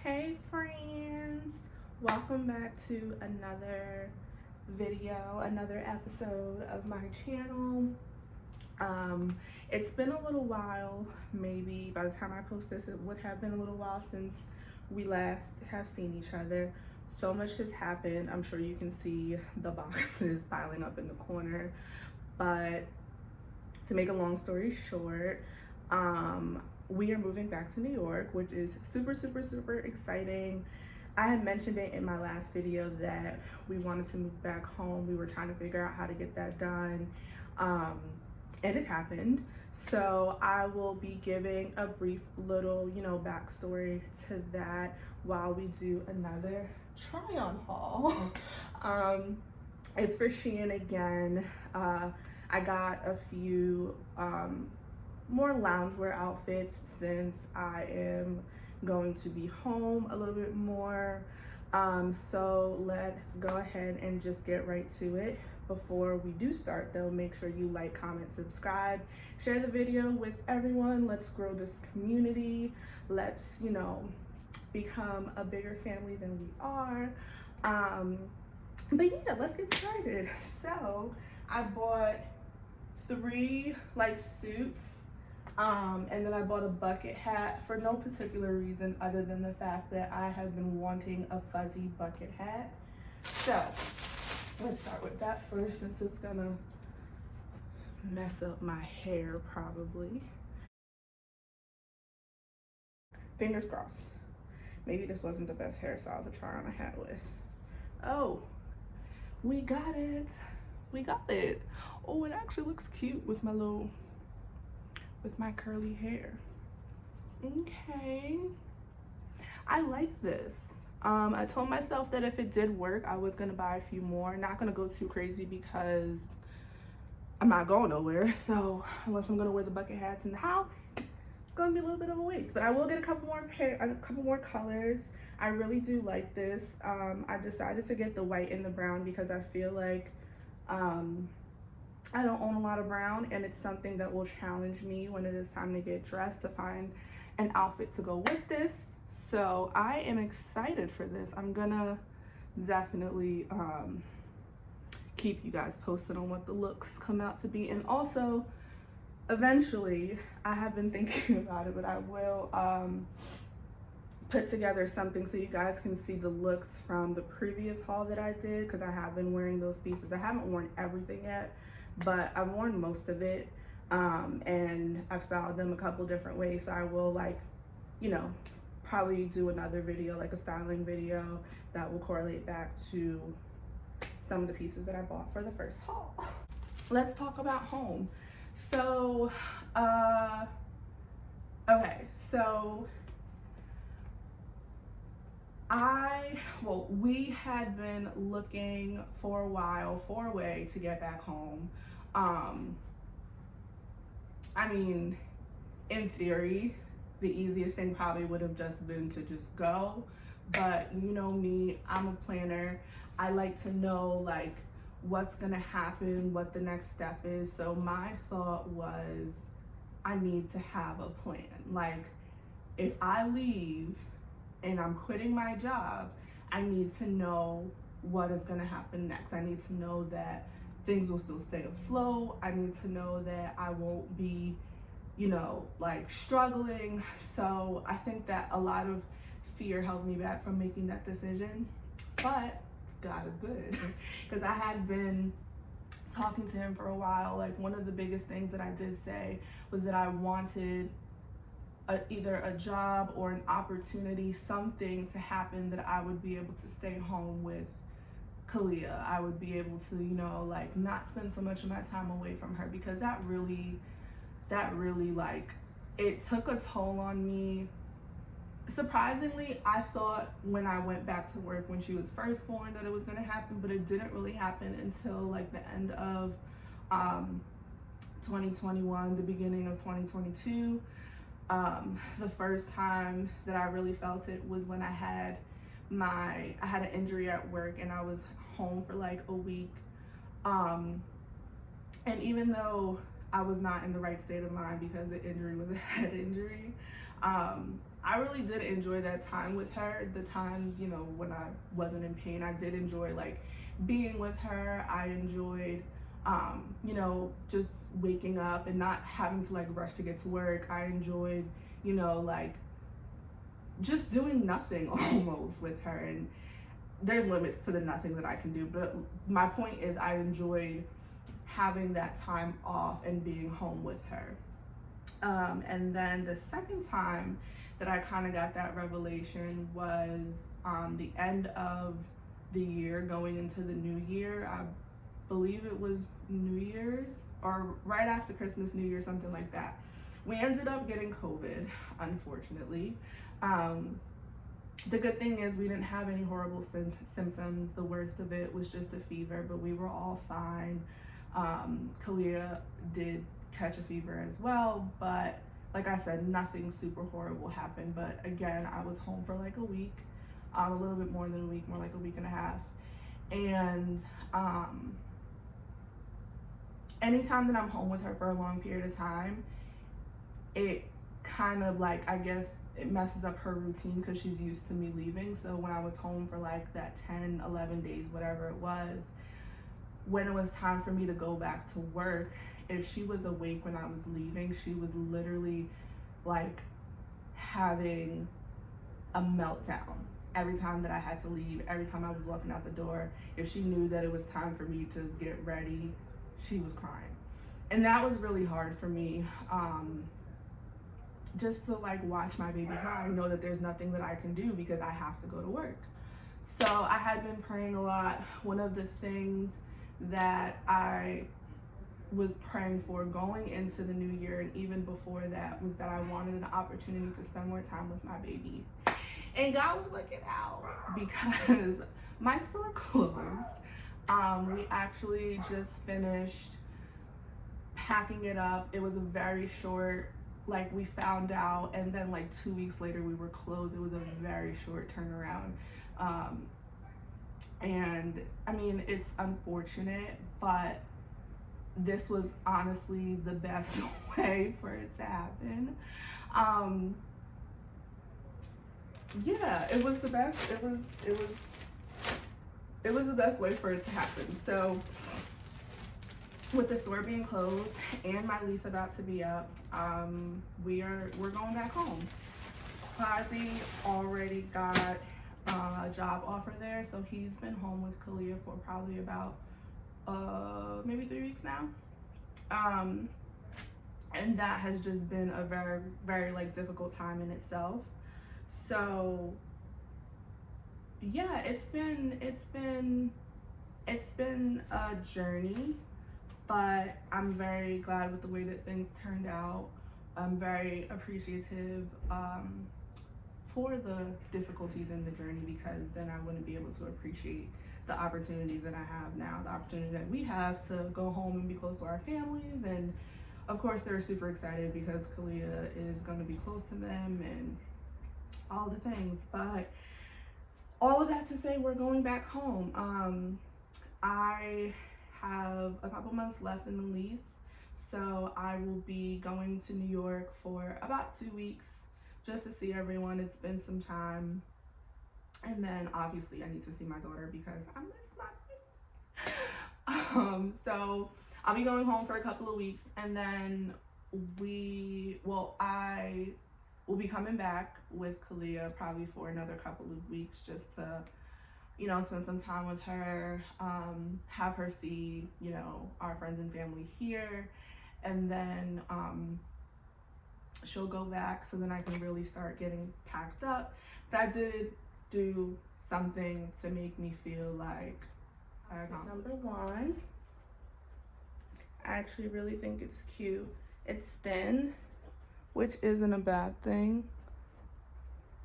Hey friends, welcome back to another video, another episode of my channel. It's been a little while, maybe by the time I post this it would have been a little while since we last have seen each other. So much has happened. I'm sure you can see the boxes piling up in the corner, but to make a long story short, we are moving back to New York, which is super exciting. I had mentioned it in my last video that we wanted to move back home. We were trying to figure out how to get that done, and it's happened. So I will be giving a brief little, backstory to that while we do another try-on haul. It's for SHEIN again. I got a few more loungewear outfits since I am going to be home a little bit more. So let's go ahead and just get right to it. Before we do start though, make sure you like, comment, subscribe, share the video with everyone. Let's grow this community. Let's, become a bigger family than we are. But yeah, let's get started. So I bought 3 suits, and then I bought a bucket hat for no particular reason other than the fact that I have been wanting a fuzzy bucket hat. So let's start with that first, since it's gonna mess up my hair probably. Fingers crossed. Maybe this wasn't the best hairstyle to try on a hat with. Oh, we got it. We got it. Oh, it actually looks cute with my curly hair. Okay, I like this. I told myself that if it did work, I was gonna buy a few more. Not gonna go too crazy because I'm not going nowhere. So unless I'm gonna wear the bucket hats in the house, it's gonna be a little bit of a waste. But I will get a couple more colors. I really do like this. I decided to get the white and the brown because I feel like I don't own a lot of brown, and it's something that will challenge me when it is time to get dressed, to find an outfit to go with this. So I am excited for this. I'm gonna definitely keep you guys posted on what the looks come out to be. And also, eventually, I have been thinking about it, but I will put together something so you guys can see the looks from the previous haul that I did, because I have been wearing those pieces. I haven't worn everything yet, but I've worn most of it, and I've styled them a couple different ways. So I will probably do another video, like a styling video, that will correlate back to some of the pieces that I bought for the first haul. Let's talk about home. So okay, so we had been looking for a while for a way to get back home. I mean, in theory, the easiest thing probably would have just been to just go, but you know me, I'm a planner. I like to know what's gonna happen, what the next step is. So my thought was, I need to have a plan. If I leave and I'm quitting my job, I need to know what is gonna happen next. I need to know that things will still stay afloat. I need to know that I won't be, struggling. So I think that a lot of fear held me back from making that decision, but God is good, because I had been talking to him for a while. One of the biggest things that I did say was that I wanted either a job or an opportunity, something to happen that I would be able to stay home with Kalia. I would be able to, not spend so much of my time away from her, because that really it took a toll on me. Surprisingly, I thought when I went back to work when she was first born that it was gonna happen, but it didn't really happen until the end of 2021, the beginning of 2022. The first time that I really felt it was when I had an injury at work, and I was home for a week. And even though I was not in the right state of mind because the injury was a head injury, I really did enjoy that time with her. The times, you know, when I wasn't in pain, I did enjoy like being with her. I enjoyed, you know, just waking up and not having to like rush to get to work. I enjoyed, you know, like just doing nothing almost with her. And there's limits to the nothing that I can do. But my point is, I enjoyed having that time off and being home with her. And then the second time that I kind of got that revelation was the end of the year, going into the new year. I believe it was New Year's or right after Christmas, New Year, something like that. We ended up getting COVID, unfortunately. The good thing is we didn't have any horrible symptoms. The worst of it was just a fever, but we were all fine. Kalia did catch a fever as well, but like I said, nothing super horrible happened. But again, I was home for like a week, a little bit more than a week, more like a week and a half. And anytime that I'm home with her for a long period of time, it kind of like, I guess it messes up her routine because she's used to me leaving. So when I was home for like that 10, 11 days, whatever it was, when it was time for me to go back to work, if she was awake when I was leaving, she was literally like having a meltdown every time that I had to leave, every time I was walking out the door. If she knew that it was time for me to get ready, she was crying. And that was really hard for me, just to like watch my baby cry. I know that there's nothing that I can do because I have to go to work. So I had been praying a lot. One of the things that I was praying for going into the new year and even before that was that I wanted an opportunity to spend more time with my baby. And God was looking out because my store closed. We actually just finished packing it up. It was a very short, like we found out, and then like 2 weeks later we were closed. It was a very short turnaround. And I mean, it's unfortunate, but this was honestly the best way for it to happen. Yeah, it was the best. It was the best way for it to happen. So with the store being closed and my lease about to be up, we're going back home. Quasi already got a job offer there, so he's been home with Kalia for probably about maybe 3 weeks now. And that has just been a very, very like difficult time in itself. So yeah, it's been a journey, but I'm very glad with the way that things turned out. I'm very appreciative for the difficulties in the journey, because then I wouldn't be able to appreciate the opportunity that I have now, the opportunity that we have to go home and be close to our families. And of course they're super excited because Kalia is going to be close to them and all the things. But all of that to say, we're going back home. I have a couple months left in the lease, so I will be going to New York for about 2 weeks just to see everyone. It's been some time. And then obviously I need to see my daughter because I miss my baby. So I'll be going home for a couple of weeks, and then I will be coming back with Kalia probably for another couple of weeks just to, you know, spend some time with her, have her see, you know, our friends and family here, and then she'll go back, so then I can really start getting packed up. But I did do something to make me feel like I got number one. I actually really think it's cute. It's thin, which isn't a bad thing,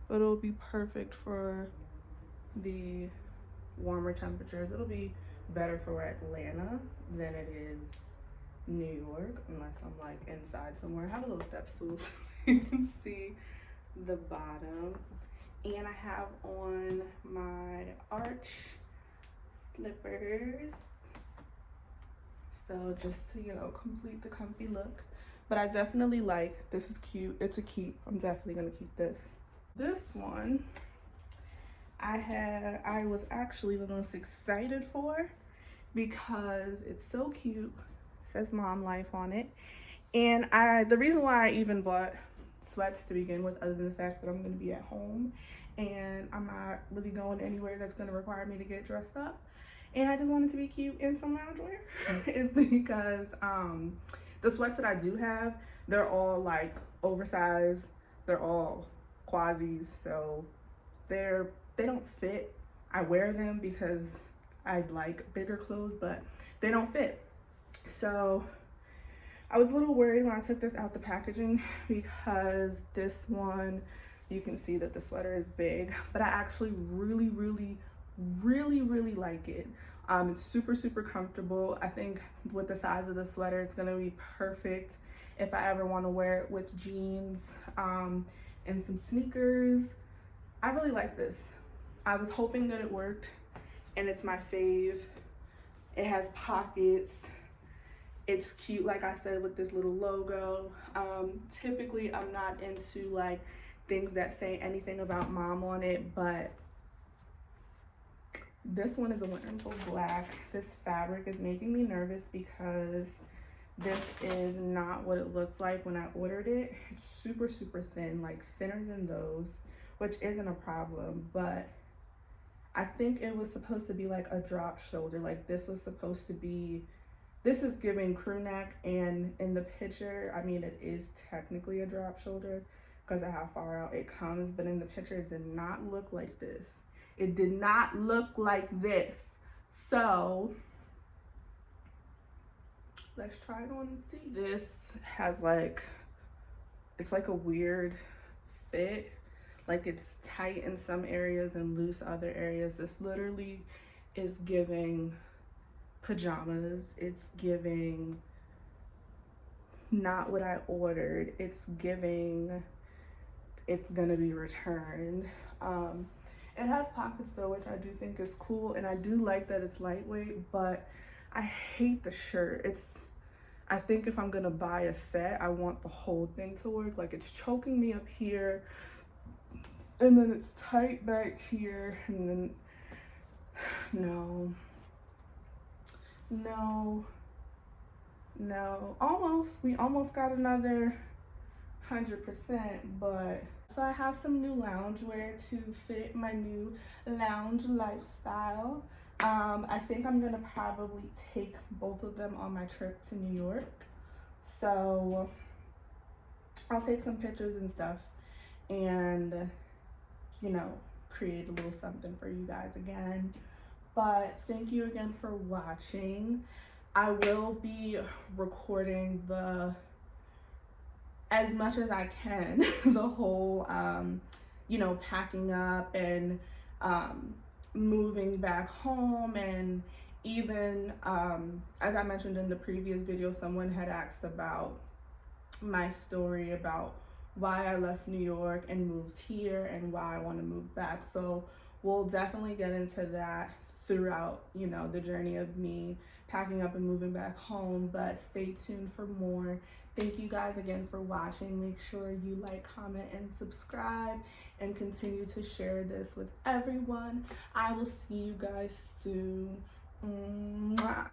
but it'll be perfect for the warmer temperatures. It'll be better for Atlanta than it is New York, unless I'm like inside somewhere. I have a little step stool so you can see the bottom. And I have on my arch slippers, so just to, you know, complete the comfy look. But I definitely like, this is cute, it's a keep. I'm definitely gonna keep this. This one I was actually the most excited for because it's so cute. It says Mom Life on it. And the reason why I even bought sweats to begin with, other than the fact that I'm going to be at home and I'm not really going anywhere that's going to require me to get dressed up, and I just wanted to be cute in some loungewear, is because the sweats that I do have, they're all like oversized. They're all quasis, so they don't fit. I wear them because I like bigger clothes, but they don't fit. So I was a little worried when I took this out the packaging because this one, you can see that the sweater is big, but I actually really like it. It's super comfortable. I think with the size of the sweater, it's gonna be perfect if I ever want to wear it with jeans and some sneakers. I really like this. I was hoping that it worked, and it's my fave. It has pockets. It's cute, like I said, with this little logo. Typically, I'm not into like things that say anything about mom on it, but this one is a winter full black. This fabric is making me nervous because this is not what it looked like when I ordered it. It's super thin, like thinner than those, which isn't a problem, but I think it was supposed to be like a drop shoulder. Like this was supposed to be, this is giving crew neck, and in the picture, I mean, it is technically a drop shoulder because of how far out it comes, but in the picture, it did not look like this. It did not look like this. So let's try it on and see. This has like, it's like a weird fit. Like it's tight in some areas and loose other areas. This literally is giving pajamas. It's giving not what I ordered. It's giving it's gonna be returned. It has pockets though, which I do think is cool, and I do like that it's lightweight, but I hate the shirt. I think if I'm gonna buy a set, I want the whole thing to work. Like it's choking me up here, and then it's tight back here, and then no, we almost got another 100%, but so I have some new loungewear to fit my new lounge lifestyle. I think I'm gonna probably take both of them on my trip to New York, so I'll take some pictures and stuff, and you know, create a little something for you guys again. But thank you again for watching. I will be recording as much as I can, the whole, you know, packing up and moving back home, and even, as I mentioned in the previous video, someone had asked about my story about why I left New York and moved here and why I want to move back. So we'll definitely get into that throughout, you know, the journey of me packing up and moving back home, but stay tuned for more. Thank you guys again for watching. Make sure you like, comment, and subscribe, and continue to share this with everyone. I will see you guys soon. Mwah.